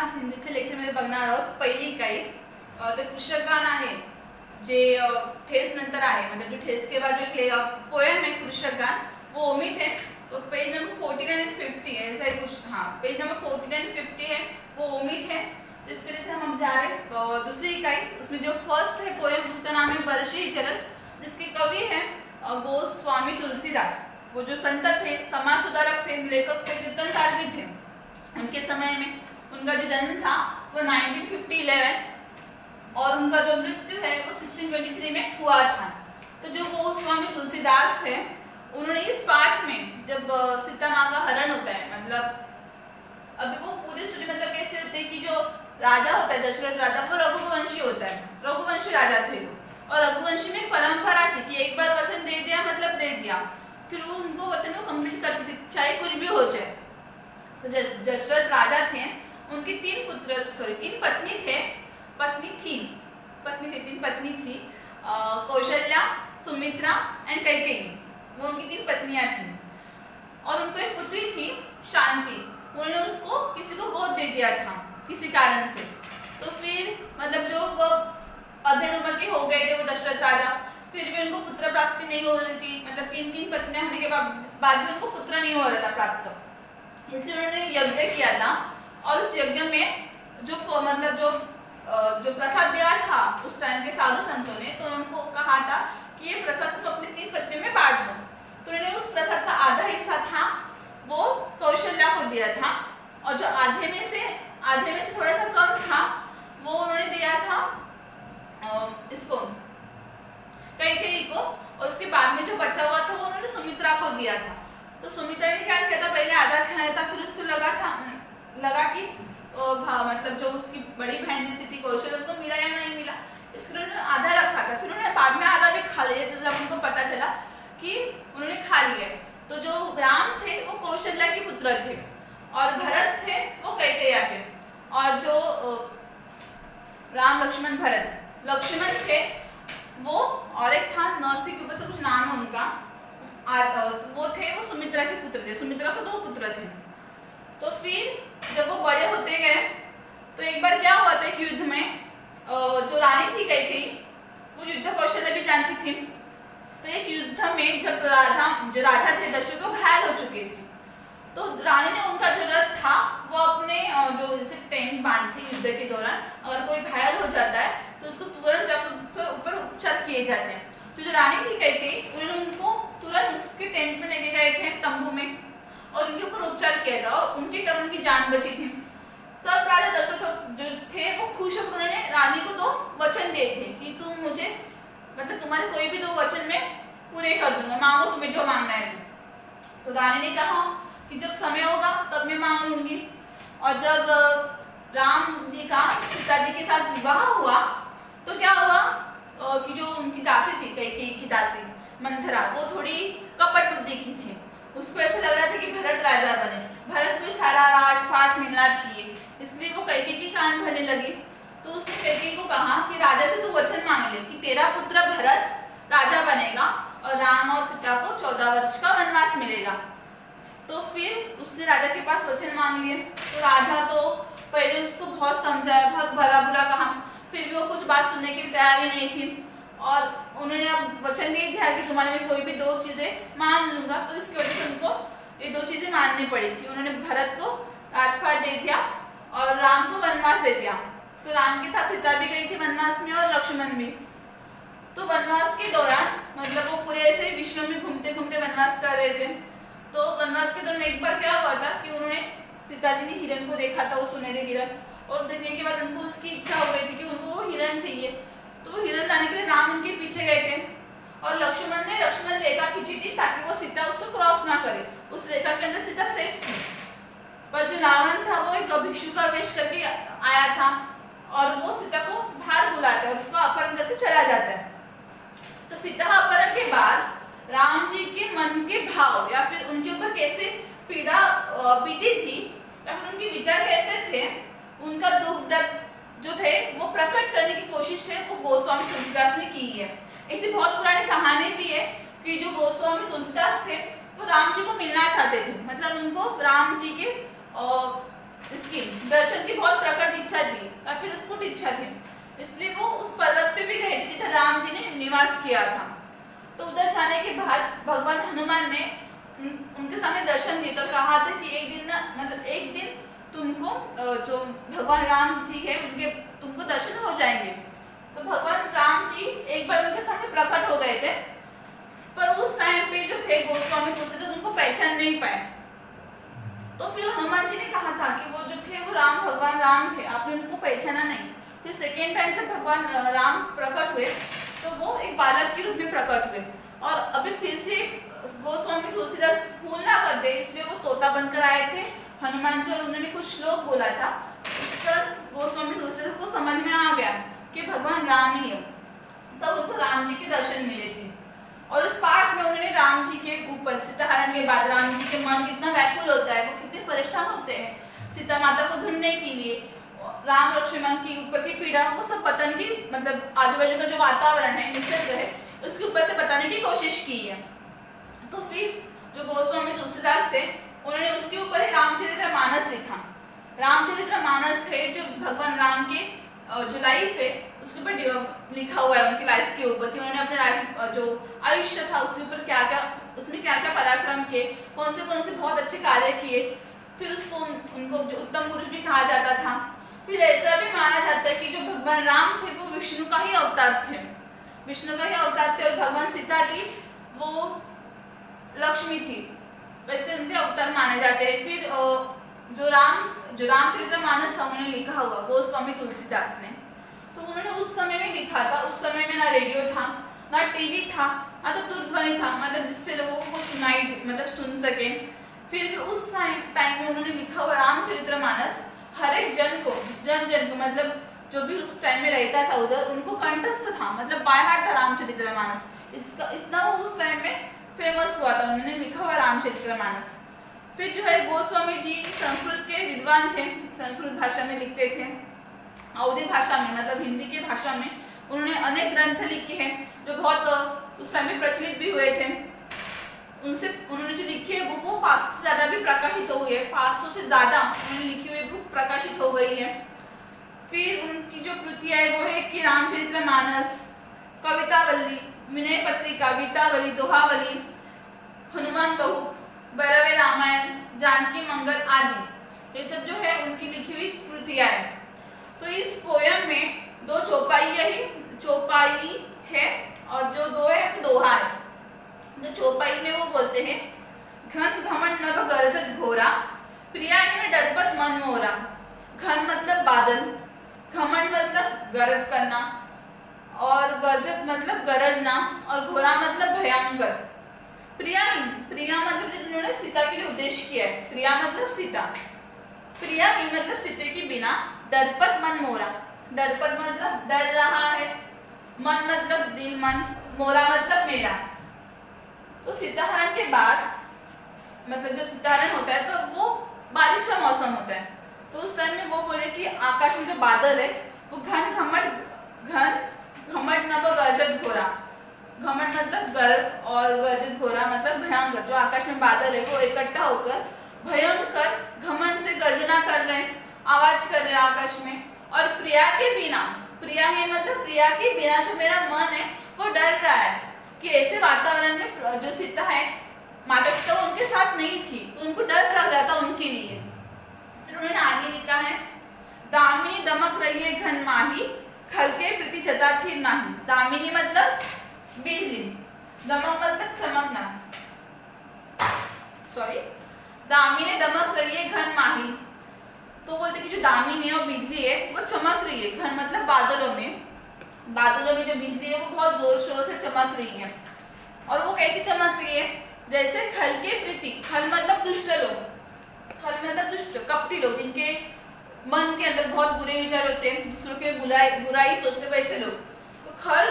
आज हिंदीच्या लेक्चरमध्ये बघणार आहोत पहिली काही ते कृषकगान आहे जे ठेस नंतर आहे, मतलब जो ठेस के बाद जो पोएम है कृषकगान वो ओमिट है। तो पेज नंबर 49 एंड 50 ऐसा ही कुछ, हाँ पेज नंबर 49 एंड 50 है वो ओमिट है। तो इसके लिए से हम जा रहे दूसरी इकाई, उसमें जो फर्स्ट है पोएम उसका नाम है बरसे ही चलत, जिसके कवि है गोस्वामी तुलसीदास। वो जो संत थे, समाज सुधारक थे, लेखक थे, कीर्तनकार भी थे। उनके समय में उनका जो जन्म था वो 1911 और उनका जो मृत्यु है वो 1623 में हुआ था। तो जो गोस्वामी तुलसीदास थे उन्होंने इस पाठ में जब सीता माँ का हरण होता है, मतलब अभी वो पूरी स्टोरी मतलब कैसे होती है कि जो राजा होता है दशरथ राजा वो रघुवंशी होता है, रघुवंशी राजा थे और रघुवंशी में परंपरा थी कि एक बार वचन दे दिया मतलब दे दिया, फिर वो उनको वचन को कंप्लीट करते थे चाहे कुछ भी हो जाए। तो दशरथ राजा थे, उनकी तीन पत्नी थी कौशल्या, सुमित्रा एंड कैकेयी, वो उनकी 3 पत्नियां थी। और उनको एक पुत्री थी शांति, उन्होंने उसको किसी को गोद दे दिया था किसी कारण से। तो फिर मतलब जो वो अधेड़ उम्र के हो गए थे वो दशरथ राजा, फिर भी उनको पुत्र प्राप्ति नहीं हो रही थी, मतलब 3 पत्नियां होने के बाद भी उनको पुत्र नहीं हो रहा था प्राप्त। इसलिए उन्होंने यज्ञ किया था और उस यज्ञ में जो प्रसाद दिया था उस टाइम के साधु संतों ने, तो उनको कहा था कि ये प्रसाद तुम अपनी 3 पत्नियों में बांट दो। तो उन्होंने उस प्रसाद का आधा हिस्सा था वो कौशल्या को दिया था और जो आधे में से थोड़ा सा कम था वो उन्होंने दिया था इसको कैकेयी को, और उसके बाद में जो बचा हुआ था वो उन्होंने सुमित्रा को दिया था। तो सुमित्रा ने क्या किया था, पहले आधा खाया था, फिर उसको लगा कि मतलब जो उसकी बड़ी बहन जैसी थी कौशल, उनको मिला या नहीं मिला, इसलिए उन्होंने आधा रखा था। फिर उन्होंने बाद में आधा भी खा लिया जब उनको पता चला कि उन्होंने खा लिया। तो जो राम थे वो कौशल्या के पुत्र थे और भरत थे वो कैकेयी के, और जो राम लक्ष्मण लक्ष्मण थे वो, और एक था नौसी के ऊपर से कुछ नाम है उनका, वो सुमित्रा के पुत्र थे। सुमित्रा को 2 पुत्र थे। तो फिर जब वो बड़े होते गए तो एक बार क्या हुआ था कि युद्ध में जो रानी थी कैकेयी वो युद्ध कौशल्य भी जानती थी। तो एक युद्ध में जब जो राजा थे दशरथ वो घायल हो चुके थे, तो रानी ने उनका जो रथ था वो अपने जो जैसे टेंट बांधते युद्ध के दौरान, अगर कोई घायल हो जाता है तो उसको तुरंत जब ऊपर उपचार किए जाते हैं। तो जो रानी थी कैकेयी उन्होंने उनको तुरंत उसके टेंट में लेके गए थे, तंबू में, और उनके ऊपर उपचार किया था और उनके कारण उनकी जान बची थी। तब राजा दशरथ जो थे वो खुश होकर उन्होंने रानी को 2 वचन दिए थे कि तुम मुझे मतलब तुम्हारे कोई भी 2 वचन में पूरे कर दूंगा, मांगो तुम्हें जो मांगना है। तो रानी ने कहा कि जब समय होगा तब मैं मांग लूंगी। और जब राम जी का सीता जी के साथ विवाह हुआ तो क्या हुआ कि जो उनकी दासी थी कैकेयी की दासी मंथरा, वो थोड़ी कपट बुद्धि की थी। उसको ऐसा लग रहा था कि भरत राजा बने, भरत को सारा राजपाट मिलना चाहिए, इसलिए वो कैकेयी की कान भरने लगी। तो उसने कैकेयी को कहा कि राजा से तू वचन मांग ले कि तेरा पुत्र भरत राजा बनेगा और राम और सीता को 14 वर्ष का वनवास मिलेगा। तो फिर उसने राजा के पास वचन मांग लिए। तो राजा तो पहले उसको बहुत समझाया, बहुत भला बुरा कहा, फिर भी वो कुछ बात सुनने के लिए तैयार ही नहीं थी और उन्होंने अब वचन दे दिया कि तुम्हारे में कोई भी 2 चीजें मान लूंगा। तो इसकी वजह से उनको ये 2 चीजें माननी पड़ी कि उन्होंने भरत को राजपाट दे दिया और राम को वनवास दे दिया। तो राम के साथ सीता भी गई थी वनवास में और लक्ष्मण भी। तो वनवास के दौरान मतलब वो पूरे ऐसे विश्व में घूमते घूमते वनवास कर रहे थे। तो वनवास के दौरान एक बार क्या हुआ था कि उन्होंने सीता जी ने हिरण को देखा था, वो सुनहरे हिरण, और देखने के बाद उनको उसकी इच्छा हो गई थी कि उनको वो हिरण चाहिए। तो वो हिरण लाने के लिए राम उनके पीछे गए थे और लक्ष्मण रेखा खींची थी ताकि वो सीता उसको क्रॉस ना करे, उस रेखा के अंदर सीता सेफ थी। पर जो रावण था वो एक भिक्षु का वेश करके आया था और वो सीता को बाहर बुलाता है और उसको अपहरण करके चला जाता है। तो सीता अपहरण के बाद राम जी के मन के भाव या फिर उनके ऊपर कैसे पीड़ा बीती थी या फिर उनके विचार कैसे थे, उनका दुख दर्द जो थे वो प्रकट करने की कोशिश है वो गोस्वामी तुलसीदास ने की है। ऐसी बहुत पुरानी कहानी भी है कि जो गोस्वामी तुलसीदास थे वो राम जी को मिलना चाहते थे, मतलब उनको राम जी के इसकी दर्शन की बहुत प्रकट इच्छा थी, काफी उत्कट इच्छा थी, इसलिए वो उस पर्वत पे भी गए थे जिधर राम जी ने निवास किया था। तो उधर जाने के बाद भगवान हनुमान ने उनके सामने दर्शन दिए, तो कहा था कि एक दिन ना, मतलब एक दिन तुमको जो भगवान राम जी है उनके तुमको दर्शन हो जाएंगे। तो भगवान राम जी एक बार उनके सामने प्रकट हो गए थे, पर उस टाइम पे जो थे गोस्वामी तुलसीदास उनको पहचान नहीं पाए। तो फिर हनुमान जी ने कहा था कि वो जो थे वो भगवान राम थे, आपने उनको पहचाना नहीं। फिर सेकेंड टाइम जब भगवान राम प्रकट हुए तो वो एक बालक के रूप में प्रकट हुए, और अभी फिर से गोस्वामी तुलसीदास भूल ना कर दे इसलिए वो तोता बनकर आए थे हनुमान जी, और उन्होंने कुछ श्लोक बोला था, उस पर गोस्वामी तुलसीदास को समझ में आ गया कि भगवान राम ही है। तब उनको राम जी के दर्शन मिले थे, और उस पाठ में उन्होंने राम जी के ऊपर सीताहरण के बाद राम जी के मन कितना व्याकुल होता है, वो कितने परेशान होते हैं सीता माता को ढूंढने के लिए, राम लक्ष्मण की ऊपर की पीड़ा, वो सब पतन की मतलब आजू बाजू का जो वातावरण है, निसर्ग है, उसके ऊपर से बताने की कोशिश की है। तो फिर जो गोस्वामी तुलसीदास थे उन्होंने उसके ऊपर ही रामचरितमानस लिखा। रामचरितमानस है जो भगवान राम के जो लाइफ है उसके ऊपर लिखा हुआ है, उनकी लाइफ के ऊपर कि उन्होंने अपने लाइफ जो आयुष्य था उसके ऊपर क्या क्या, उसमें क्या क्या पराक्रम किए, कौन से बहुत अच्छे कार्य किए। फिर उसको उनको जो उत्तम पुरुष भी कहा जाता था। फिर ऐसा भी माना जाता है कि जो भगवान राम थे वो विष्णु का ही अवतार थे, और भगवान सीता थी वो लक्ष्मी थी, वैसे उनके अवतार माने जाते हैं। फिर जो रामचरितमानस था उन्होंने लिखा हुआ गोस्वामी तुलसीदास ने, तो उन्होंने उस समय में लिखा था। उस समय में ना रेडियो था, ना टीवी था, ना तो दूरध्वनि था, मतलब जिससे लोगों को सुनाई मतलब सुन सके। फिर भी उस टाइम में उन्होंने लिखा हुआ रामचरितमानस हर एक जन को मतलब जो भी उस टाइम में रहता था उधर उनको कंठस्थ था, मतलब बाय हार्ट था रामचरितमानस। इसका इतना वो उस टाइम में फेमस हुआ था, उन्होंने लिखा हुआ रामचरितमानस। फिर जो है गोस्वामी जी संस्कृत के विद्वान थे, संस्कृत भाषा में लिखते थे, अवधी भाषा में मतलब हिंदी की भाषा में उन्होंने अनेक ग्रंथ लिखे हैं जो बहुत उस टाइम में प्रचलित भी हुए थे। उनसे उन्होंने जो लिखी है बुक वो 500 से ज्यादा भी प्रकाशित हो गई है, 500 से ज्यादा उन्होंने लिखी हुई बुक प्रकाशित हो गई है। फिर उनकी जो कृतियां है वो है कि रामचरितमानस, कवितावली, विनय पत्रिका, गीतावली, दोहावली, हनुमान बहुक, भैरवे रामायण, जानकी मंगल आदि, ये सब जो है उनकी लिखी हुई कृतियां है। तो इस पोयम में 2 चौपाई है और जो 2 है वो दोहा है। जो चौपाई में वो बोलते हैं, घन घमंड नभ गरजत घोरा, प्रिया ने डरपत मन मोरा। घन मतलब बादल, घमंड मतलब गर्व करना, और गरजत मतलब गरजना, और घोरा मतलब भयंकर। प्रिया मतलब जिन्होंने सीता के लिए उद्देश्य किया है, प्रिया मतलब सीता, प्रिया मतलब सीते की बिना, डरपत मन मोरा, डरपत मतलब डर रहा है, मन मतलब दिल मन, मोरा मतलब मेरा। तो सीताहरण के बाद मतलब जब सीताहरण होता है तो वो बारिश का मौसम होता है, तो उस टाइम में वो बोले कि आकाश में जो बादल है वो घन घमंड नभ गर्जत घोरा, घमंड मतलब गर्व और गर्जत घोरा मतलब भयंकर। जो आकाश में बादल है वो इकट्ठा होकर भयंकर घमंड से गर्जना कर रहे हैं, आवाज कर रहे हैं आकाश में। और प्रिया के बिना, प्रिया है मतलब प्रिया के बिना जो मेरा मन है वो डर रहा है कि ऐसे वातावरण में जो सीता है, माता सीता उनके साथ नहीं थी तो उनको डर लग रहा था उनके लिए। फिर उन्होंने आगे लिखा है, दामिनी दमक रही है घन माही, खलके प्रति जता थी नाही। दामिनी मतलब बिजली, दमक मतलब चमकना, सॉरी, दामिनी दमक रही है घन माही, तो बोलते कि जो दामिनी है वो बिजली है वो चमक रही है। घन मतलब बादलों में जो बिजली है वो बहुत जोर शोर से चमक रही है। और वो कैसी चमक रही है, जैसे खल के प्रीति, खल मतलब दुष्ट लोग, खल मतलब दुष्ट कपटी लोग जिनके मन के अंदर बहुत बुरे विचार होते हैं, दूसरों के बुराई सोचते वैसे लोग। तो खल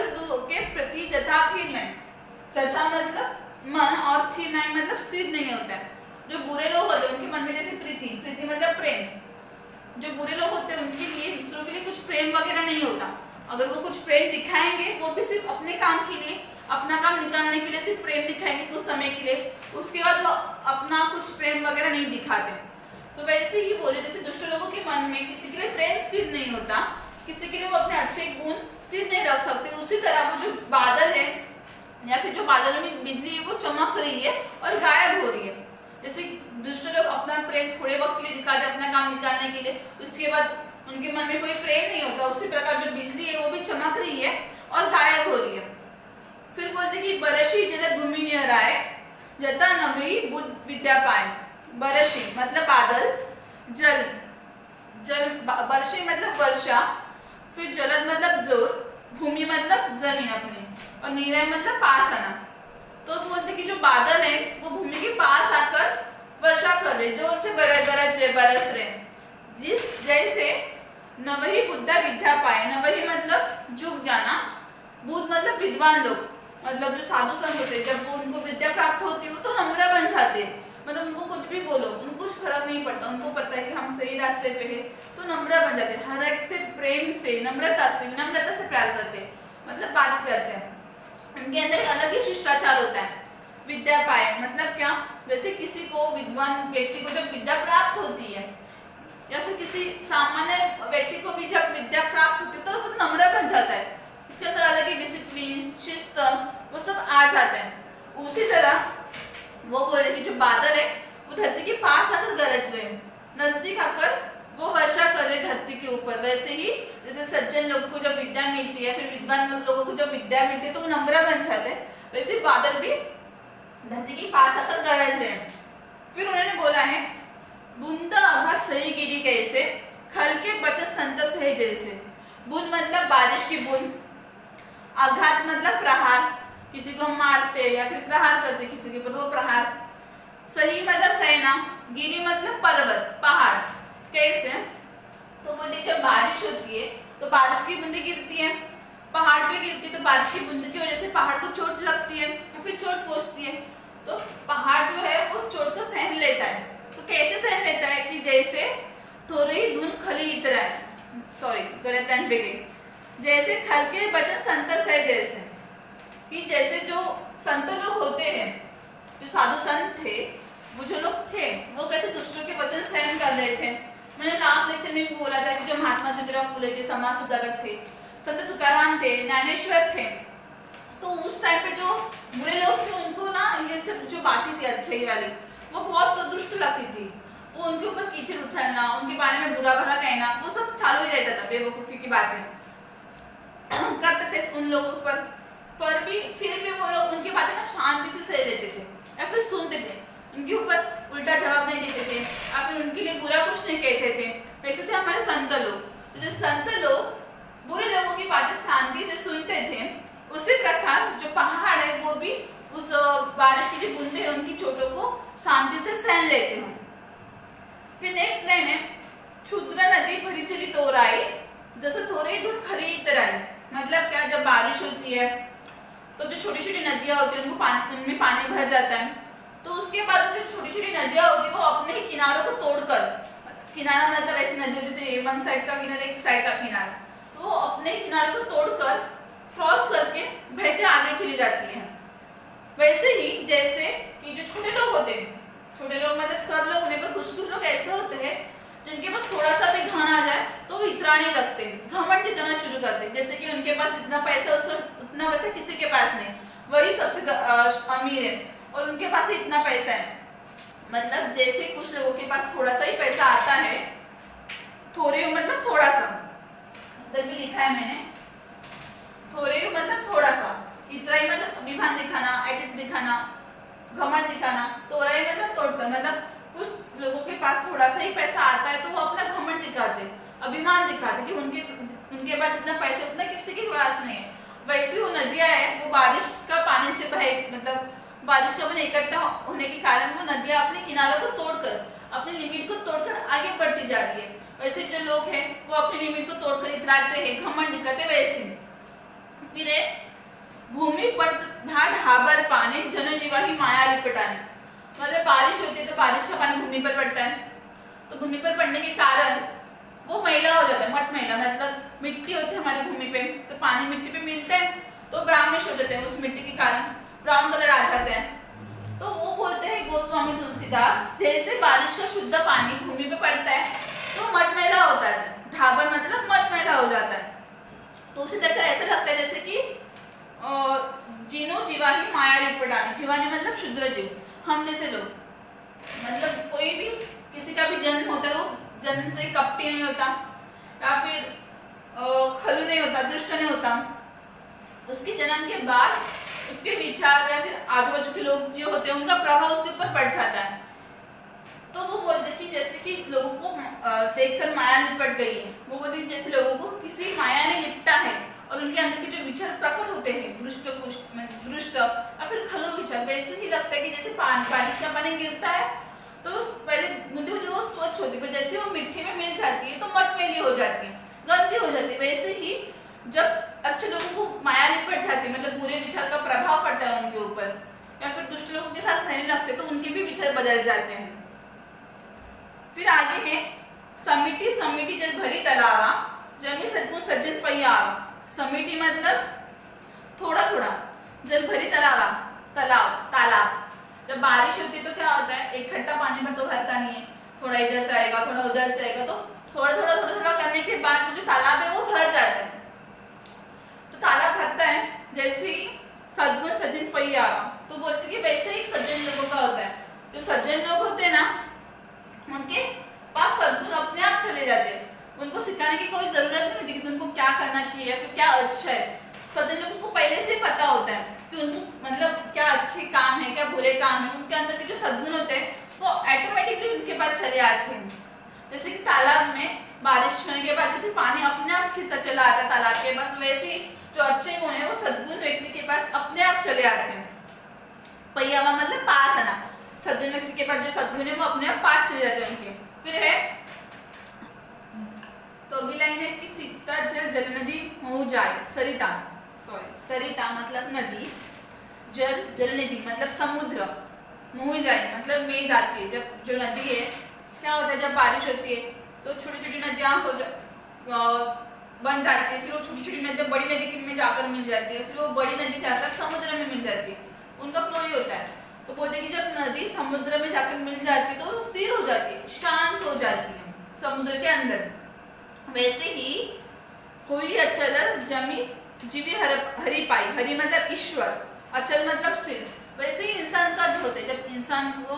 के प्रति जथा फिर में, जथा मतलब मन और थिर नहीं मतलब स्थिर नहीं होता है। जो बुरे लोग होते हैं उनके मन में जैसे प्रीति मतलब प्रेम, जो बुरे लोग होते हैं उनके लिए दूसरों के लिए कुछ प्रेम वगैरह नहीं होता। अगर वो कुछ प्रेम दिखाएंगे वो भी सिर्फ अपने काम के लिए, अपना काम निकालने के लिए सिर्फ प्रेम दिखाएंगे कुछ समय के लिए, उसके बाद वो अपना कुछ प्रेम वगैरह नहीं दिखाते। तो वैसे ही बोले जैसे दुष्ट लोगों के मन में किसी के लिए प्रेम स्थिर नहीं होता, किसी के लिए वो अपने अच्छे गुण स्थिर नहीं रख सकते, उसी तरह वो जो बादल है या फिर जो बादलों में बिजली है वो चमक रही है और गायब हो रही है। जैसे दुष्ट लोग अपना प्रेम थोड़े वक्त के लिए दिखाते अपना काम निकालने के लिए, उसके बाद उनके मन में कोई प्रेम नहीं होता, उसी प्रकार जो बिजली है वो भी चमक रही है और गायब हो रही है। फिर बोलते कि बरशी जल भूमि नियर आए जता नवी बुद्ध विद्या पाए। बरशी मतलब बादल, जल जल बरशी मतलब वर्षा, फिर जलद मतलब जोर, भूमि मतलब जमीन अपनी, और निरय मतलब पास आना। तो बोलते कि जो बादल है वो भूमि के पास आकर वर्षा कर रहे, जोर से गरज रहे, बरस रहे। जिस जैसे नवही बुद्धा विद्या पाए, नवही मतलब झुक जाना, बुद्ध मतलब विद्वान लोग, मतलब जो साधु संत होते हैं जब वो उनको विद्या प्राप्त होती है वो तो नम्र बन जाते हैं, मतलब उनको कुछ भी बोलो उनको कुछ फर्क नहीं पड़ता, उनको पता है कि हम सही रास्ते पे हैं तो नम्र बन जाते हैं, हर एक से प्रेम से विनम्रता से प्यार करते हैं, मतलब बात करते हैं, उनके अंदर एक अलग ही शिष्टाचार होता है। विद्या पाए मतलब क्या, जैसे किसी को विद्वान व्यक्ति को जब विद्या प्राप्त होती है या फिर किसी सामान्य व्यक्ति को भी जब विद्या प्राप्त होती है तो वो नम्र बन जाता है, इसके अंदर अलग ही डिसिप्लिन शिस्त वो सब आ जाता है। उसी तरह वो बोल रहे कि जो बादल है वो धरती के पास आकर गरज रहे, नजदीक आकर वो वर्षा कर रहे धरती के ऊपर। वैसे ही जैसे सज्जन लोग को जब विद्या मिलती है, फिर विद्वान लोगों को जब विद्या मिलती है तो वो नम्र बन जाते हैं, वैसे बादल भी धरती के पास आकर गरज रहे। फिर उन्होंने बोला है बूंदा आघात सही गिरी कैसे, खल के बचत संत सहे जैसे। बूंद मतलब बारिश की बूंद, आघात मतलब प्रहार, किसी को हम मारते या फिर प्रहार करते किसी के ऊपर तो वो प्रहार। सही मतलब सहना, गिरी मतलब पर्वत पहाड़। कैसे, तो बोलते जब बारिश होती है तो बारिश की बूंदें गिरती है, पहाड़ पे गिरती है तो बारिश की बूंद की वजह से पहाड़ को चोट लगती है या फिर चोट पहुंचती है, तो पहाड़ जो है वो चोट को सहन लेता है। तो कैसे सहन लेता है कि जैसे थोड़ी धुन खली इतरा है, सॉरी गलत टाइम पे गई, जैसे खल के बचन संतस है, जैसे कि जैसे जो संत लोग होते हैं, जो साधु संत थे, वो जो लोग थे वो कैसे दुष्टों के वचन सहन कर रहे थे। मैंने लास्ट लेक्चर में भी बोला था कि जो महात्मा ज्योतिराव फुले थे, समाज सुधारक थे, संत तुकाराम थे, ज्ञानेश्वर थे, तो उस टाइम पे जो बुरे लोग थे उनको ना ये सब जो बातें थी अच्छाई वाली वो बहुत दुष्ट लगती थी, वो उनके ऊपर कीचड़ उछलना, उनके बारे में बुरा भला कहना, वो सब चालू ही रहता था, बेवकूफी की बातें करते थे उन लोगों पर भी फिर भी वो लोग उनकी बातें ना शांति से सह लेते थे या फिर सुनते थे, उनके ऊपर उल्टा जवाब नहीं देते थे या फिर उनके लिए बुरा कुछ नहीं कहते थे। वैसे थे हमारे संत लोग, तो जो संत लोग बुरे लोगों की बातें शांति से सुनते थे, उसी प्रकार जो पहाड़ है वो भी उस बारिश की जो बूंदे हैं उनकी चोटों को शांति से सहन लेते हैं। फिर नेक्स्ट लाइन है क्षुद्र नदी भरी चली तोराई जैसे थोड़ी धूल खली इतराई। मतलब क्या, जब बारिश होती है तो जो छोटी छोटी नदियां होती है उनमें पानी भर जाता है, तो उसके बाद जो छोटी छोटी नदियां होती है वो अपने ही किनारों को तोड़कर, किनारा मतलब ऐसी नदी होती है वन साइड का किनारा एक साइड का किनारा, तो वो अपने ही किनारे को तोड़कर क्रॉस करके बहते आगे चली जाती है। वैसे ही जैसे कि जो छोटे लोग होते हैं, छोटे लोग मतलब सब लोग होने पर कुछ कुछ लोग ऐसे होते हैं जिनके पास थोड़ा सा भी धन आ जाए तो वो इतराने लगते हैं, घमंड दिखाना शुरू करते हैं, जैसे कि उनके पास इतना पैसा उतना पैसा किसी के पास नहीं, वही सबसे अमीर है और उनके पास इतना पैसा है। मतलब जैसे कुछ लोगों के पास थोड़ा सा ही पैसा आता है, थोड़े मतलब थोड़ा सा, इधर भी लिखा है मैंने, थोड़े मतलब थोड़ा सा, इतराई मतलब अभिमान दिखाना, एटीट्यूड दिखाना, घमंड दिखाना, तोराई मतलब तोड़कर, मतलब कुछ लोगों के पास थोड़ा सा ही पैसा आता है तो वो अपना घमंड दिखाते, अभिमान दिखाते कि उनके पास जितना पैसा उतना किसी के पास नहीं है। वैसे वो नदियां है वो बारिश का पानी से बहे, मतलब बारिश का पानी इकट्ठा होने के कारण वो नदियां अपने किनारों को तोड़कर, अपनी लिमिट को तोड़कर आगे बढ़ती जा रही है। वैसे जो लोग हैं वो अपनी लिमिट को तोड़कर इतराते हैं, घमंड दिखाते वैसे। फिर भूमि पर ढाबर पानी जनजीवा ही माया लिपटाने। मतलब बारिश होती है तो बारिश का पानी भूमि पर पड़ता है, तो भूमि पर पड़ने के कारण वो मैला हो जाता है, मट मैला, मतलब मिट्टी होती है हमारी भूमि पे, तो पानी मिट्टी पे मिलता है तो ब्राउनिश हो जाते हैं, उस मिट्टी के कारण ब्राउन कलर आ जाते हैं। तो वो बोलते हैं गोस्वामी तुलसीदास, जैसे बारिश का शुद्ध पानी भूमि पे पड़ता है तो मटमैला होता है, ढाबर मतलब मटमैला हो जाता है। तो उसी तरह ऐसा लगता है जैसे कि जीनो जीवा ही माया लिपटानी, जीवानी मतलब शुद्र जीव, हम जैसे लोग, मतलब कोई भी किसी का भी जन्म होता है वो जन्म से कपटी नहीं होता या फिर खलु नहीं होता, दुष्ट नहीं होता। उसके जन्म के बाद उसके विचार या फिर आजू बाजू के लोग जो होते हैं उनका प्रभाव उसके ऊपर पड़ जाता है। तो वो बोलते कि जैसे कि लोगों को देखकर माया लिपट गई है, वो बोलते कि जैसे लोगों को किसी माया ने लिपटा है और उनके अंदर के जो विचार प्रकट होते हैं दुष्ट और फिर खलो विचार, वैसे ही लगता है कि जैसे बारिश का पानी गिरता है तो पहले मुद्दे वो स्वच्छ होती है, जैसे वो मिट्टी में मिल जाती है तो मटमैली हो जाती है, गंदी हो जाती है। वैसे ही जब अच्छे लोगों को माया लिपट जाती है, मतलब बुरे विचार का प्रभाव पड़ता है उनके ऊपर या फिर दुष्ट लोगों के साथ रहने लगते तो उनके भी विचार बदल जाते हैं। फिर आगे है समिति, समिति जल भरी तलावा, जमी सद्गुण सज्जन पैयावा। समिति मतलब थोड़ा थोड़ा, जल भरी तलावा तालाब, जब बारिश होती है तो क्या होता है, इकट्ठा पानी भर तो भरता नहीं है, थोड़ा इधर से आएगा थोड़ा उधर से आएगा, तो थोड़ा थोड़ा करने के बाद जो तालाब है वो भर जाता है। तो तालाब भरता है जैसे ही सद्गुण सज्जन पैयावा, तो बोलते कि वैसे ही सज्जन लोगों का होता है, जो सज्जन लोग होते हैं ना उनके पास सद्गुण अपने आप चले जाते हैं, उनको सिखाने की कोई जरूरत नहीं होती कि तुमको क्या करना चाहिए या फिर क्या अच्छा है। सज्जन लोगों को पहले से पता होता है कि उनको मतलब क्या अच्छे काम है क्या बुरे काम है, उनके अंदर के जो सद्गुण होते हैं वो ऑटोमेटिकली उनके पास चले आते हैं। जैसे कि तालाब में बारिश होने के बाद जैसे पानी अपने आप खिसक चला आता है तालाब के पास, वैसे ही जो अच्छे गुण है वो सद्गुण व्यक्ति के पास अपने आप चले आते हैं। पैयावा मतलब पास आना, सज्जन व्यक्ति के पास जो सद्गुण है वो अपने आप पास चले जाते हैं उनके। फिर है तो अगली लाइन है कि सीता जल जल नदी हो जाए, सरिता, सरिता मतलब नदी, जल जल नदी मतलब समुद्र, मुँह जाए मतलब में जाती है। जब जो नदी है क्या होता है, जब बारिश होती है तो छोटी छोटी नदियाँ बन जाती है, फिर वो छोटी छोटी नदियाँ बड़ी नदी में जाकर मिल जाती है, फिर वो बड़ी नदी जाकर समुद्र में मिल जाती है, उनका फ्लो ही होता है। तो बोलते कि जब नदी समुद्र में जाकर मिल जाती है तो स्थिर हो जाती है, शांत हो जाती है समुद्र के अंदर। वैसे ही हुई अचल जमी जीवी हरि पाई, हरि मतलब ईश्वर, अचल मतलब स्थिर। वैसे ही इंसान का जो होता है, जब इंसान को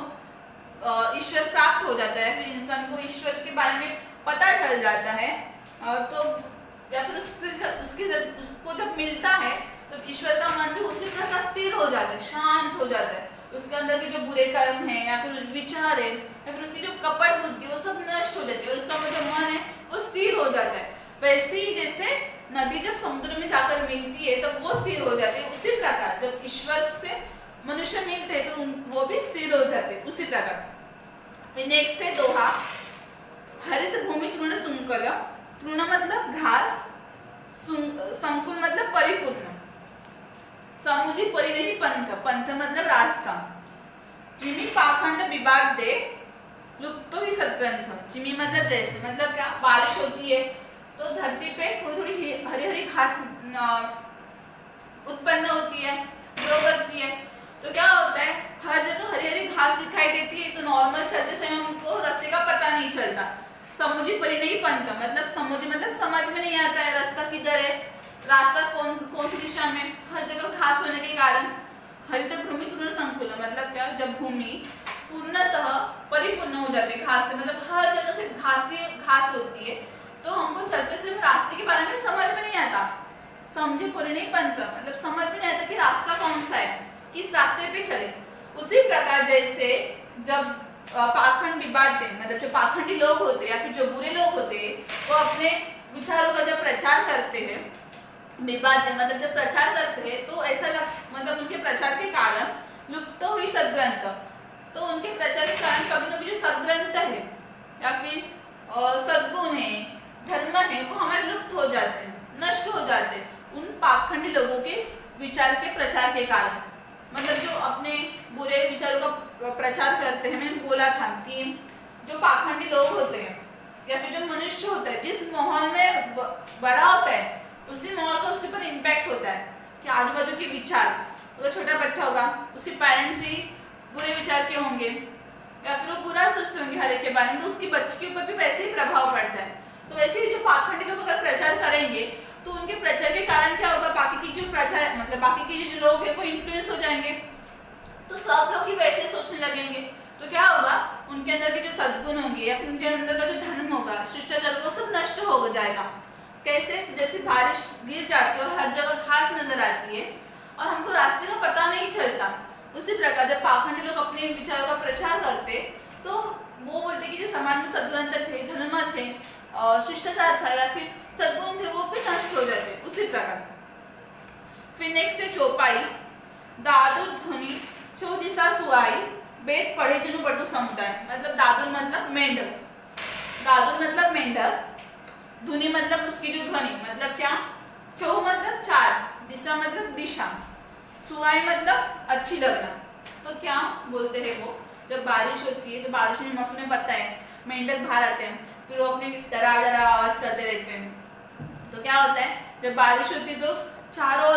ईश्वर प्राप्त हो जाता है, फिर इंसान को ईश्वर के बारे में पता चल जाता है, तो या फिर उसको जब मिलता है तो ईश्वर का मन भी उसी प्रकार स्थिर हो जाता है, शांत हो जाता है। उसके अंदर के जो बुरे कर्म है या फिर विचार है या फिर उसकी जो कपट बुद्धि वो सब नष्ट हो जाती है और उसका जो मन है वो स्थिर हो जाता है। वैसे ही जैसे नदी जब समुद्र में जाकर मिलती है तब वो स्थिर हो जाती है, उसी प्रकार जब ईश्वर से मनुष्य मिलते हैं तो वो भी स्थिर हो जाते हैं उसी प्रकार। फिर नेक्स्ट है दोहा, हरित भूमि तृण संकुल, तृण मतलब घास, संकुल मतलब परिपूर्ण, समुझी परि नहीं पंथ, पंथ मतलब रास्ता, जिमी पाखंड विभाग दे लुप्तो ही सदग्रंथ। जिमी मतलब जैसे, मतलब क्या, बारिश होती है तो धरती पे थोड़ी थोड़ी हरी हरी घास उत्पन्न होती है, ग्रो करती है, तो क्या होता है हर जगह हरी हरी घास दिखाई देती है, तो नॉर्मल चलते समय हमको रास्ते का पता नहीं चलता। समुझी परि नहीं पंथ मतलब समुझी मतलब समझ में नहीं आता है रास्ता किधर है, रास्ता कौन सी दिशा में, हर जगह घास होने के कारण। हरित भूमि तृण संकुल मतलब क्या, जब भूमि पूर्णतः परिपूर्ण हो जाती है घास से, मतलब हर जगह से घास होती है, तो हमको चलते से रास्ते के बारे में समझ में नहीं आता। समझे पूरे नहीं पंथ मतलब समझ में नहीं आता कि रास्ता कौन सा है, किस रास्ते पे चले। उसी प्रकार जैसे जब पाखंड विवाद मतलब जो पाखंडी लोग होते हैं या फिर जो बुरे लोग होते हैं वो अपने विचारों का जब प्रचार करते हैं, विवाद मतलब जब प्रचार करते हैं तो ऐसा मतलब उनके प्रचार के कारण लुप्त हुई सदग्रंथ, तो उनके प्रचार के कारण कभी कभी जो सदग्रंथ है या फिर सद्गुण है, धर्म है, वो हमारे लुप्त हो जाते हैं, नष्ट हो जाते हैं उन पाखंडी लोगों के विचार के प्रचार के कारण। मतलब जो अपने बुरे विचारों का प्रचार करते हैं, मैंने बोला था कि जो पाखंडी लोग होते हैं या फिर जो मनुष्य होता है, जिस माहौल में बड़ा होता है उसी माहौल का उसके ऊपर इम्पैक्ट होता है कि आजू बाजू के विचार, अगर छोटा बच्चा होगा उसके पेरेंट्स ही बुरे विचार के होंगे या फिर वो बुरा सोचते होंगे हर एक के बारे में, तो उसकी बच्चे के ऊपर भी वैसे ही प्रभाव पड़ता है। तो वैसे ही जो पाखंडी लोग अगर प्रचार करेंगे तो उनके प्रचार के कारण क्या होगा, बाकी की जो प्रचार मतलब बाकी के जो लोग हैं वो इन्फ्लुएंस हो जाएंगे, तो सब लोग ही वैसे सोचने लगेंगे। तो क्या होगा, उनके अंदर के जो सद्गुण होंगे या फिर उनके अंदर का जो धर्म होगा, शिष्टाचार, वो सब नष्ट हो जाएगा। कैसे? तो जैसे बारिश गिर जाती है और हर जगह घास नजर आती है और हमको रास्ते का पता नहीं चलता, उसी प्रकार जब पाखंडी लोग अपने विचारों का प्रचार करते तो वो बोलते कि जो समाज में सद्गुण थे, धर्म थे, शिष्टाचार था या फिर सद्गुण थे, वो भी नष्ट हो जाते। उसी प्रकार फिर नेक्स्ट है चौपाई। दादुर ध्वनि छो दिशा सुहाई, बेद पढ़े जिनु बटु समुदाय। मतलब दादुर मतलब मेंढक, दादुर मतलब मेंढक, ध्वनि मतलब उसकी जो ध्वनि, मतलब क्या, छो मतलब चार, दिशा मतलब दिशा, सुहाई मतलब अच्छी लगना। तो क्या बोलते हैं वो, जब बारिश होती है तो बारिश में मौसम में पता है मेंढक बाहर आते हैं, फिर वो अपने डरा डरा आवाज करते रहते हैं। तो क्या होता है, जब बारिश होती है तो चारों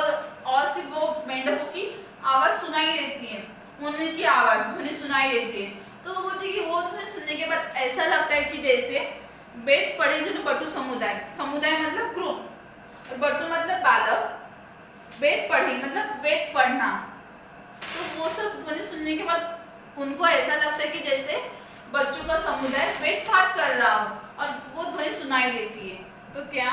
और सिर्फ वो मेंढकों की आवाज सुनाई देती है, उनकी आवाज ध्वनि सुनाई देती है। तो वो बोलते कि वो ध्वनि सुनने के बाद ऐसा लगता है कि जैसे वेद पढ़े जन बटु समुदाय, समुदाय मतलब ग्रुप और बटु मतलब बालक, वेद पढ़ी मतलब वेद पढ़ना। तो वो सब ध्वनि सुनने के बाद उनको ऐसा लगता है कि जैसे बच्चों का समुदाय वेद पाठ कर रहा हो और वो ध्वनि सुनाई देती है। तो क्या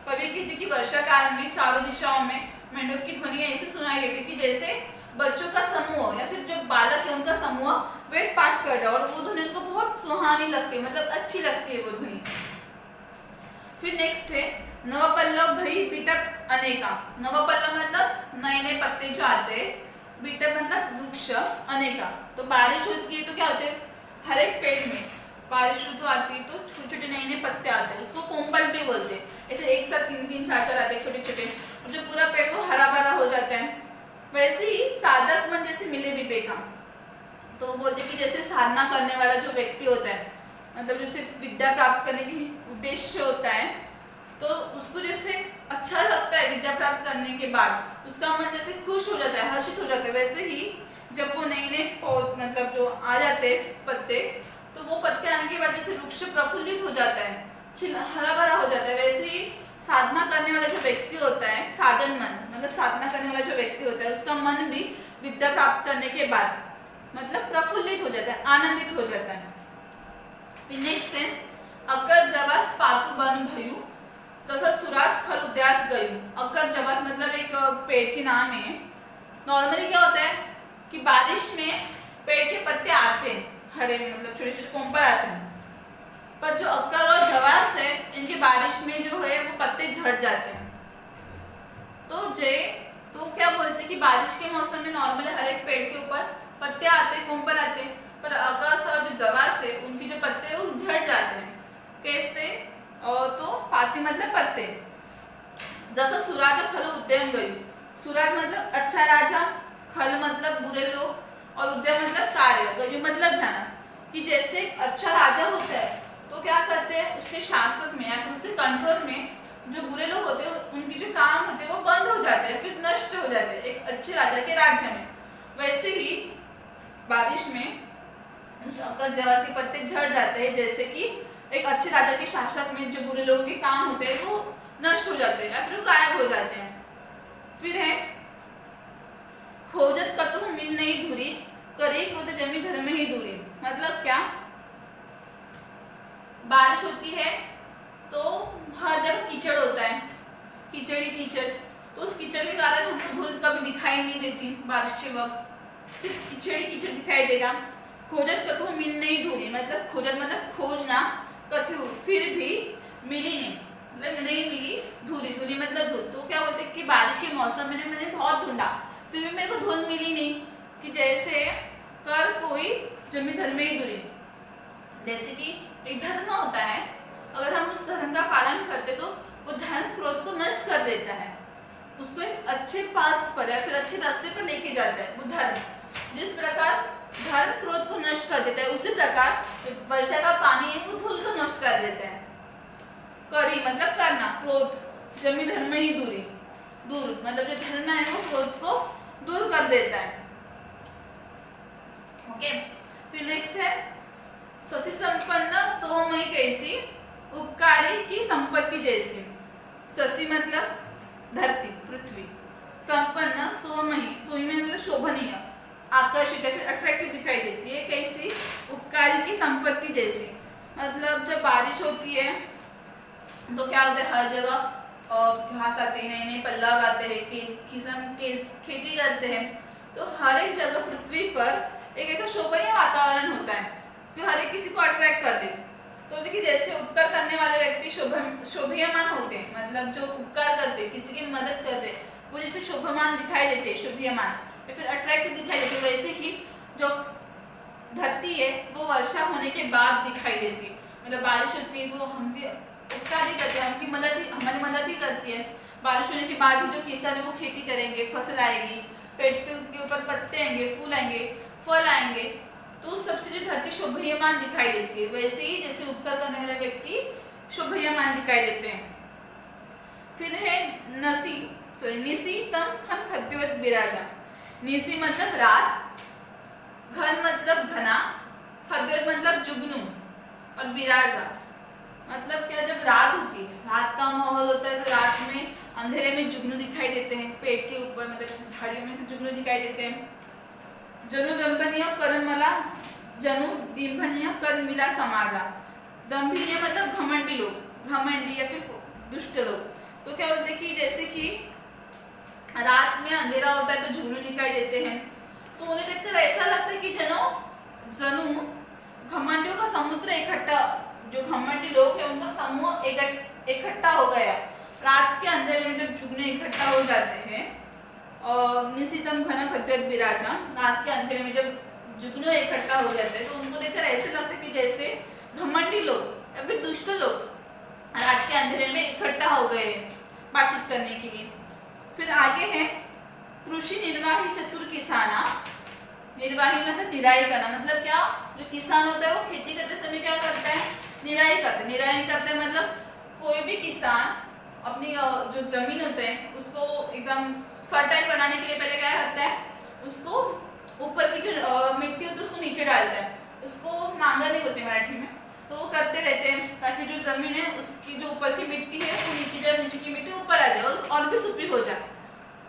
कभी कहते कि वर्षा काल में चारों दिशाओं में मेंढक की ध्वनि ऐसे सुनाई देती कि जैसे बच्चों का समूह या फिर जो बालक है उनका समूह वेद पाठ कर रहा है और वो ध्वनि उनको बहुत सुहानी लगती है, मतलब अच्छी लगती है वो ध्वनि। फिर नेक्स्ट है नवपल्लव भई बीटक अनेका। नवपल्लव मतलब नए नए पत्ते जो आते हैं, बीटक मतलब वृक्ष, अनेका तो बारिश होती है तो क्या होते हैं, हर एक पेड़ में बारिश ऋतु आती है तो छोटे छोटे नए नए पत्ते आते हैं, उसको कोम्बल भी बोलते हैं। ऐसे एक साथ तीन तीन चार चार आते हैं छोटे छोटे, और जो पूरा पेड़ वो हरा भरा हो जाता है। वैसे ही साधक मन जैसे मिले विवेका, तो वो बोलते कि जैसे साधना करने वाला जो व्यक्ति होता है, मतलब जो सिर्फ विद्या प्राप्त करने की उद्देश्य होता है, तो उसको जैसे अच्छा लगता है विद्या प्राप्त करने के बाद, उसका मन जैसे खुश हो जाता है, हर्षित हो जाता है। वैसे ही जब वो नए नए मतलब जो आ जाते पत्ते, तो वो पत्ते आने के बाद जैसे वृक्ष प्रफुल्लित हो जाता है, हरा भरा हो जाता है। वैसे ही साधना करने वाला जो व्यक्ति होता है, साधन मन मतलब साधना करने वाला जो व्यक्ति होता है, उसका मन भी विद्या प्राप्त करने के बाद मतलब प्रफुल्लित हो जाता है, आनंदित हो जाता है। फिर नेक्स्ट है अकर जवास पातु बन भयु तथा सुराज फल उद्यास गयु। अकर जवास मतलब एक पेड़ के नाम है। नॉर्मली क्या होता है कि बारिश में पेड़ के पत्ते आते हैं, हरे मतलब छोटे छोटे कोम्पल आते हैं, पर जो अक्कर और जवास है इनके बारिश में जो है वो पत्ते झड़ जाते हैं। तो क्या बोलते हैं कि बारिश के मौसम में नॉर्मली हर एक पेड़ के ऊपर पत्ते आते हैं, कोम्पल आते हैं, पर अक्कर और जो जवास है उनके जो पत्ते वो झड़ जाते हैं। कैसे? तो पाती मतलब पत्ते। जैसा सुराज खल उद्यम गयु, सुराज मतलब अच्छा राजा, खल मतलब बुरे लोग और उद्यम मतलब कार्य, गयु मतलब जाना। कि जैसे अच्छा राजा होता है तो क्या करते हैं, उसके शासक में या फिर उसके कंट्रोल में जो बुरे लोग होते हैं उनकी जो काम होते हैं वो बंद हो जाते हैं, फिर नष्ट हो जाते हैं एक अच्छे राजा के राज्य में। वैसे ही बारिश में उस अकर जवास के पत्ते झड़ जाते हैं, जैसे कि एक अच्छे राजा के शासक में जो बुरे लोगों के काम होते हैं वो नष्ट हो जाते हैं या फिर गायब हो जाते हैं। फिर है खोजत कतहु मिल नहीं धुरी, करे क्रोध जमी धर्म में ही दूरी। मतलब क्या, बारिश होती है तो हर जगह कीचड़ होता है, कीचड़ ही कीचड़, तो उस कीचड़ के कारण हमको धूल कभी दिखाई नहीं देती, बारिश के वक्त सिर्फ कीचड़ ही कीचड़ दिखाई देगा। खोजत कतहु मिल नहीं धुरी, मतलब खोजत मतलब खोजना, कतहु फिर भी मिली नहीं, मतलब नहीं मिली, धूरी, धूरी मतलब धूल। तो क्या बोलते कि बारिश के मौसम में मैंने बहुत ढूंढा फिर भी मेरे को धूल मिली नहीं, कि जैसे कर कोई जमी धर्म में ही दूरी। जैसे कि एक धर्म होता है, अगर हम उस धर्म का पालन करते तो वो धर्म क्रोध को नष्ट कर देता है, उसको एक अच्छे पाथ पर या फिर अच्छे रास्ते पर लेके जाता है वो धर्म। जिस प्रकार धर्म क्रोध को नष्ट कर देता है, उसी प्रकार वर्षा का पानी है वो धूल को नष्ट कर देता है। करी मतलब करना, क्रोध जमी धर्म में ही दूरी, दूर मतलब जो धर्म है वो क्रोध को दूर कर देता है। ओके, फिर नेक्स्ट है शशि संपन्न सोहमयी कैसी, उपकारी की संपत्ति जैसी। शशि मतलब धरती पृथ्वी, संपन्न सोहमयी, सोहमयी मतलब शोभनीय, आकर्षित है, फिर अट्रैक्टिव दिखाई देती है, कैसी, उपकारी की संपत्ति जैसी। मतलब जब बारिश होती है तो क्या होता है, हर जगह घास आते हैं, नए नए पल्लव आते हैं, किस्म के खेती करते हैं, तो हर एक जगह पृथ्वी पर एक ऐसा शोभनीय वातावरण होता है जो हर एक किसी को अट्रैक्ट कर दे। तो देखिए जैसे उपकार करने वाले व्यक्ति शोभीयमान होते हैं, मतलब जो उपकार करते हैं, किसी की मदद करते हैं, वो जैसे शोभमान दिखाई देते हैं, शोभीयमान, या फिर अट्रैक्टिव दिखाई देते हैं। वैसे ही जो धरती है वो वर्षा होने के बाद दिखाई देती है, मतलब बारिश होती है तो हम भी उपकार ही करते हैं, हमारी मदद ही करती है। बारिश होने के बाद ही जो किसान है वो खेती करेंगे, फसल आएगी, पेड़ के ऊपर पत्ते आएंगे, फूल आएंगे, फल आएंगे, तो सबसे जो धरती शोभीयमान दिखाई देती है। वैसे ही जैसे उपकार करने वाले व्यक्ति शोभीयमान दिखाई देते हैं। फिर है निसी तम खन खद्योत विराजा। निसी मतलब रात, घन मतलब घना, खद्योत मतलब जुगनू, और विराजा मतलब क्या, जब रात होती है, रात का माहौल होता है, तो रात में अंधेरे में जुगनू दिखाई देते हैं, पेड़ के ऊपर मतलब झाड़ियों में से जुगनू दिखाई देते हैं। जनु दंभनीय कर्मला, जनु दिंभनीय कर्मिला समाजा। दंभनीय मतलब घमंडी लोग, घमंडी या फिर दुष्ट लोग। तो क्या होता है कि जैसे कि रात में अंधेरा होता है तो जुगनू दिखाई देते हैं, तो उन्हें देखकर ऐसा लगता है कि जनु घमंडियों का समुद्र इकट्ठा, जो घमंडी लोग हैं उनका समूह इकट्ठा हो गया। रात के अंधेरे में जब जुगनू इकट्ठा हो जाते हैं, और निशितम घन खद्योत विराजा, रात के अंधेरे में जब जुगनू इकट्ठा हो जाते हैं तो उनको देखकर ऐसे लगता है कि जैसे घमंडी लोग या फिर दुष्ट लोग रात के अंधेरे में इकट्ठा हो गए बातचीत करने के लिए। फिर आगे है कृषि निर्वाही चतुर किसाना। निर्वाही मतलब निराई करना, मतलब क्या, जो किसान होता है वो खेती करते समय क्या करता है, निराई करते हैं। मतलब कोई भी किसान अपनी जो जमीन होते हैं उसको एकदम फर्टाइल बनाने के लिए पहले क्या करता है, उसको ऊपर की जो मिट्टी होती है उसको नीचे डालता है, उसको नांगर नहीं बोलते मराठी में, तो वो करते रहते हैं ताकि जो जमीन है उसकी जो ऊपर की मिट्टी है वो नीचे जाए, नीचे की मिट्टी ऊपर आ जाए और भी सुपी हो जाए।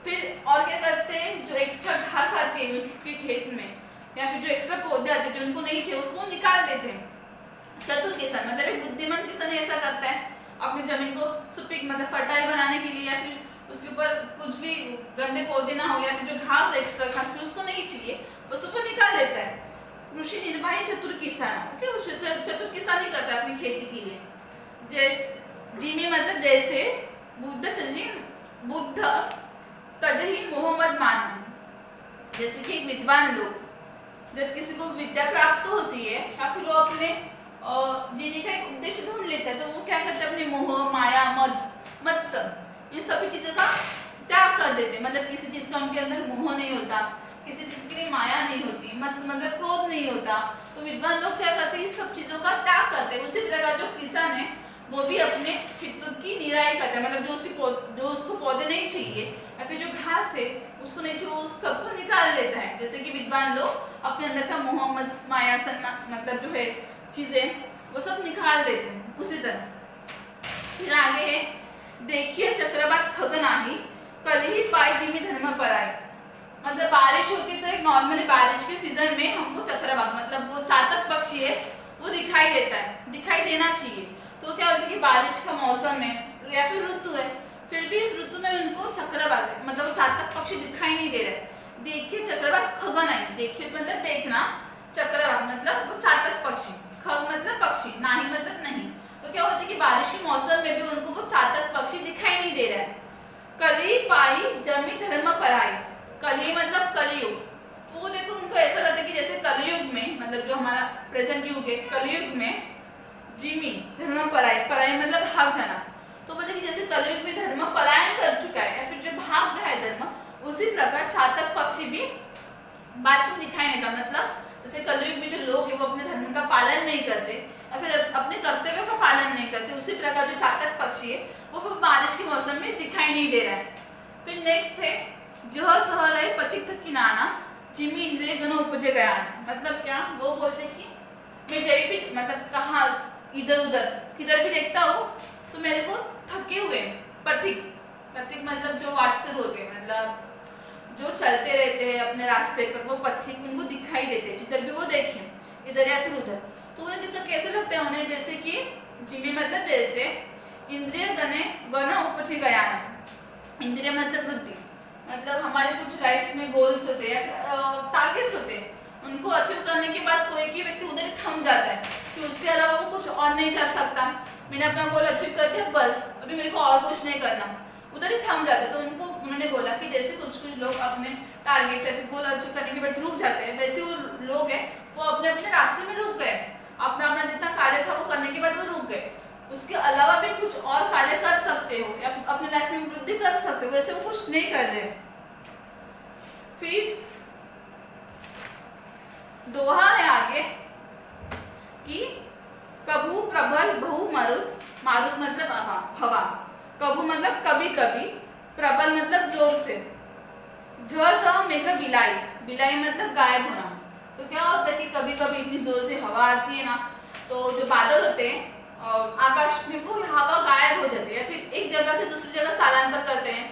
फिर और क्या करते हैं, जो एक्स्ट्रा घास आती है उसके खेत में या फिर जो एक्स्ट्रा पौधे आते हैं जो उनको नहीं चाहिए उसको निकाल देते हैं। चतुर किसान मतलब एक बुद्धिमान किसान ऐसा करता है, अपनी जमीन को सुपीक मतलब फर्टाइल बनाने के लिए, या फिर उसके ऊपर कुछ भी गंदे पौधे ना हो या फिर जो घास एक्स्ट्रा घास उसको नहीं चाहिए उसको निकाल देता है। कृषि निर्वाही चतुर किसान, चतुर किसान ही करता है अपनी खेती के लिए। जैसे जिमी मतलब जैसे, बुद्ध तजही मोहम्मद मान, जैसे कि विद्वान लोग जब किसी को विद्या प्राप्त होती है या फिर वो अपने जीने का एक उद्देश्य ढूंढ लेता है तो वो क्या करते हैं, अपने मोह माया मत्सर इन सभी चीजों का त्याग कर देते हैं। मतलब किसी चीज का उनके अंदर मोह नहीं होता, किसी चीज के लिए माया नहीं होती, मत्सर मतलब क्रोध नहीं होता, तो विद्वान लोग क्या करते हैं, इस सब चीजों का त्याग करते हैं। उसी प्रकार जो किसान है वो भी अपने खेतों की निराई करता है, मतलब जो उसको पौधे नहीं चाहिए या फिर जो घास है उसको नहीं चाहिए वो सबको निकाल लेता है। जैसे कि विद्वान लोग अपने अंदर का मोह माया मतलब जो है चीजें वो सब निकाल देते हैं। उसी तरह फिर आगे है, देखिए चक्रवात खग नाही, कल ही पाई जिमी धर्म पर आए। मतलब बारिश होती है तो एक नॉर्मली बारिश के सीजन में हमको चक्रवात मतलब वो चातक पक्षी है वो दिखाई देता है, दिखाई देना चाहिए। तो क्या होता है कि बारिश का मौसम है या फिर ऋतु है, फिर भी इस ऋतु में उनको चक्रवात मतलब वो चातक पक्षी दिखाई नहीं दे रहा है। देखिए चक्रवात खग नहीं, देखिए मतलब देखना, चक्रवात मतलब वो चातक पक्षी, खग मतलब पक्षी, नाही मतलब नहीं। तो क्या होता है कि बारिश के मौसम में भी उनको वो चातक पक्षी दिखाई नहीं दे रहा है। कली पाई जमी धर्म पर आई, कली मतलब कलयुग, तो वो देखो उनको ऐसा लगता है कि जैसे कलयुग में मतलब जो हमारा प्रेजेंट युग है, कलयुग में जिमी धर्म पराई मतलब भाग जाना, तो बोले कि जैसे कलयुग में धर्म पलायन कर चुका है या फिर जो भाग रहा है धर्म, उसी प्रकार चातक पक्षी भी बारिश में दिखाई नहीं था। मतलब जैसे कलयुग में जो लोग है वो अपने धर्म का पालन नहीं करते या फिर अपने कर्तव्यों का पालन नहीं करते, उसी प्रकार जो चातक पक्षी है वो बारिश के मौसम में दिखाई नहीं दे रहा है। फिर नेक्स्ट है, जह तह रहे पतित किनाना, जिमी इंद्रिय गण उपजे गया, मतलब क्या, वो बोलते कि मैं जब भी मतलब कहाँ इधर उधर किधर भी देखता हूँ तो मेरे को थके हुए पथिक, पथिक मतलब जो वाटसर होते हैं, मतलब जो चलते रहते हैं अपने रास्ते पर, वो पथिक उनको दिखाई देते हैं जिधर भी वो देखें, इधर या फिर उधर। तो उन्हें देखकर कैसे लगता है उन्हें, जैसे कि जिमी मतलब जैसे, इंद्रिय गणे गण उपजे गया, इंद्रिय मतलब वृद्धि, मतलब हमारे कुछ लाइफ में गोल्स होते हैं, टारगेट्स होते हैं, उनको अचीव करने के बाद कोई भी व्यक्ति उधर ही थम जाता है कि उसके अलावा वो कुछ और नहीं कर सकता, मैंने अपना गोल अचीव कर दिया बस, अभी मेरे को और कुछ नहीं करना, उधर ही थम जाते हैं। तो उनको उन्होंने बोला कि जैसे कुछ लोग अपने टारगेट से गोल अचीव करने के बाद रुक जाते हैं, वैसे वो लोग हैं वो अपने अपने रास्ते में रुक गए, अपना अपना जितना कार्य था वो करने के बाद वो रुक गए, उसके अलावा भी कुछ और कार्य कर सकते हो या अपने लाइफ में वृद्धि कर सकते हो, वैसे वो कुछ नहीं कर रहे। फिर दोहा है आगे कि कभू प्रबल बहु मारुत, मारुत मतलब हवा, कभू मतलब कभी कभी, प्रबल मतलब जोर से, झ मेघ बिलाई, बिलाई मतलब गायब होना। तो क्या होता है कि कभी कभी इतनी जोर से हवा आती है ना, तो जो बादल होते हैं आकाश में, वो हवा गायब हो जाती है या फिर एक जगह से दूसरी जगह स्थानांतर करते हैं,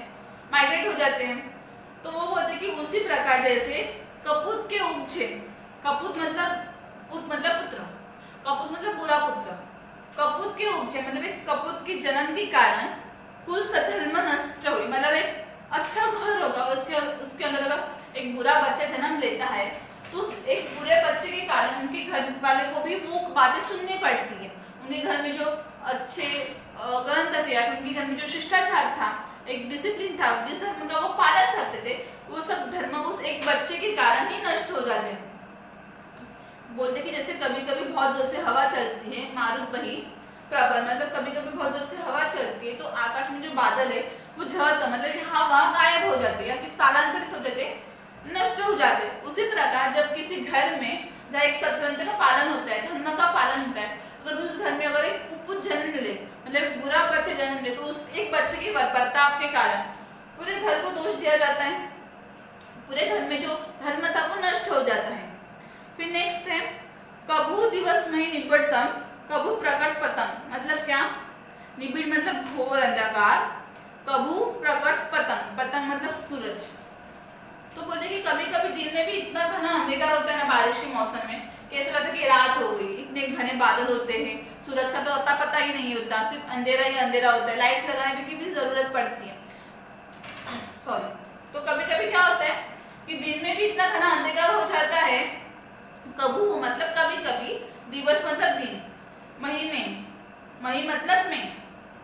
माइग्रेट हो जाते हैं। तो वो बोलते हैं कि उसी प्रकार जैसे कपूत के उपजे, कपूत मतलब पुत मतलब पुत्र, कपूत मतलब बुरा पुत्र, कपूत के उपजे मतलब एक कपूत के जन्म के कारण कुल सधर्म नष्ट हुई, मतलब एक अच्छा घर होगा उसके अंदर अगर एक बुरा बच्चा जन्म लेता है तो एक बुरे बच्चे के कारण उनके घर वाले को भी वो बातें सुननी पड़ती है, उनके घर में जो अच्छे ग्रंथ थे या फिर उनके घर में जो शिष्टाचार था, एक डिसिप्लिन था, जिस धर्म का वो पालन करते थे, वो सब धर्म उस एक बच्चे के कारण ही नष्ट हो जाते हैं। बोलते कि जैसे कभी कभी बहुत जोर से हवा चलती है, मारुत बही, प्रबल मतलब कभी कभी बहुत जोर से हवा चलती है तो आकाश में जो बादल है वो झत मतलब हवा गायब हो जाती है या फिर स्थानांतरित हो जाते, नष्ट हो जाते। उसी प्रकार जब किसी घर में जहाँ एक सत्ग्रंथ का पालन होता है, धर्म का पालन होता है, अगर उस घर में अगर एक कुपुत जन्म ले, मतलब एक बुरा बच्चे जन्म ले, तो उस एक बच्चे के बर्ताव के कारण पूरे घर को दोष दिया जाता है, पूरे घर में जो धर्म था वो नष्ट हो जाता है। फिर नेक्स्ट है कभू दिवस में निबड़तम, कभू प्रकट पतंग, मतलब क्या, निबिड़ मतलब घोर अंधकार, कभू प्रकट पतंग, पतंग मतलब सूरज। तो बोलते कि कभी कभी दिन में भी इतना घना अंधकार होता है ना बारिश के मौसम में, कैसा लगता है कि रात हो गई, इतने घने बादल होते हैं, सूरज का तो अता पता ही नहीं होता, सिर्फ अंधेरा ही अंधेरा होता है, लाइट्स लगाने की भी जरूरत पड़ती है, सॉरी। तो कभी कभी क्या होता है कि दिन में भी इतना घना अंधकार हो जाता है, कभू मतलब कभी कभी, दिवस मतलब दिन, महीने, मही मतलब में,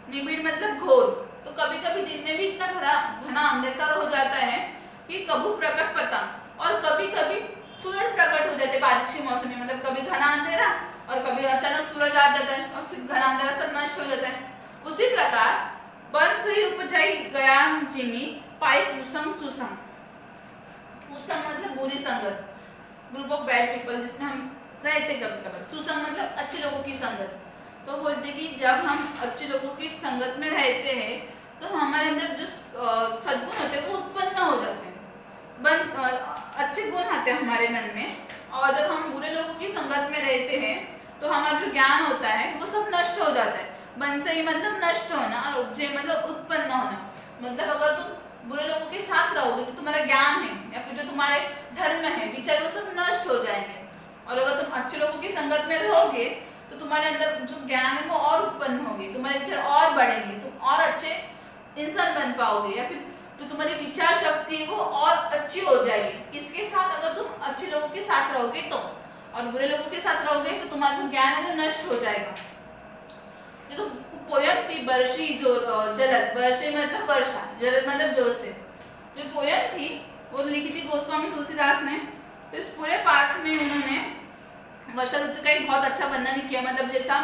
निबिड़ मतलब घोर, तो कभी कभी दिन में भी इतना घना अंधकार हो जाता है कि कभू प्रकट पतंग, और कभी कभी सूरज प्रकट हो जाते बारिश के मौसम में, मतलब कभी घना अंधेरा और कभी अचानक सूरज आ जाता है और सिर्फ घना अंधेरा सब नष्ट हो जाता है। उसी प्रकार वन से ही उपजाई गया जिमी पाई कुसम सुसम, कुसम मतलब बुरी संगत, ग्रुप ऑफ बैड पीपल जिसमें हम रहते कभी कभी, सुसंग मतलब अच्छे लोगों की संगत। तो बोलते कि जब हम अच्छे लोगों की संगत में रहते हैं तो हमारे अंदर जो सद्गुण होते हैं वो उत्पन्न हो जाते हैं, अच्छे गुण आते हैं हमारे मन में, और जब हम बुरे लोगों की संगत में रहते हैं तो हमारा जो ज्ञान होता है वो सब नष्ट हो जाता है। बंसई मतलब नष्ट होना और उपजे मतलब उत्पन्न होना, मतलब अगर तुम बुरे लोगों के साथ रहोगे तो तुम्हारा ज्ञान है या फिर जो तुम्हारे धर्म है विचार वो सब नष्ट हो जाएंगे, और अगर तुम अच्छे लोगों की संगत में रहोगे तो तुम्हारे अंदर जो ज्ञान है वो और उत्पन्न होगी, तुम्हारे विचार और बढ़ेंगे, तुम और अच्छे इंसान बन पाओगे, या फिर जो तुम्हारी विचार शक्ति है वो और अच्छी हो जाएगी। इसके साथ अगर तुम अच्छे लोगों के साथ रहोगे तो, और बुरे लोगों के साथ रहोगे तो तुम्हारा जो ज्ञान है वो नष्ट हो जाएगा। ये तो पोयम थी बर्षी जो जलद, बर्षी मतलब वर्षा, जलद मतलब जोर से। जो पोयम थी वो लिखी थी गोस्वामी तुलसीदास ने। तो इस पूरे पाठ में उन्होंने वर्षा ऋतु का एक बहुत अच्छा वर्णन किया, मतलब जैसा,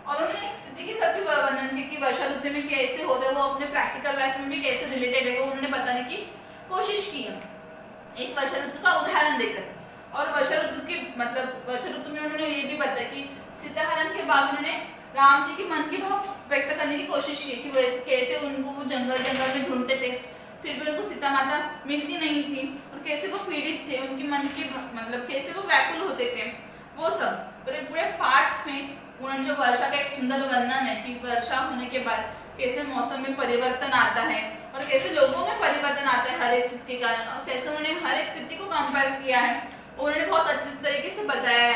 और उन्होंने एक स्थिति के साथ भी वर्णन किया कि वर्षा ऋतु में कैसे होता है, वो अपने प्रैक्टिकल लाइफ में भी कैसे रिलेटेड है वो उन्होंने बताने की कोशिश की है एक वर्षा ऋतु का उदाहरण देकर। और वर्षा ऋतु के मतलब वर्षा ऋतु में उन्होंने ये भी बताया कि सीताहरण के बाद उन्होंने राम जी के मन की भाव व्यक्त करने की कोशिश की कि वो कैसे उनको वो जंगल जंगल में ढूंढते थे, फिर भी उनको सीता माता मिलती नहीं थी और कैसे वो पीड़ित थे, उनके मन के मतलब कैसे वो व्याकुल होते थे, वो सब पूरे पाठ में उन्होंने जो वर्षा का एक सुंदर वर्णन है कि वर्षा होने के बाद कैसे मौसम में परिवर्तन आता है और कैसे लोगों में परिवर्तन आता है हर एक चीज के कारण, और कैसे उन्होंने हर एक स्थिति को कंपेयर किया है, उन्होंने बहुत अच्छे तरीके से बताया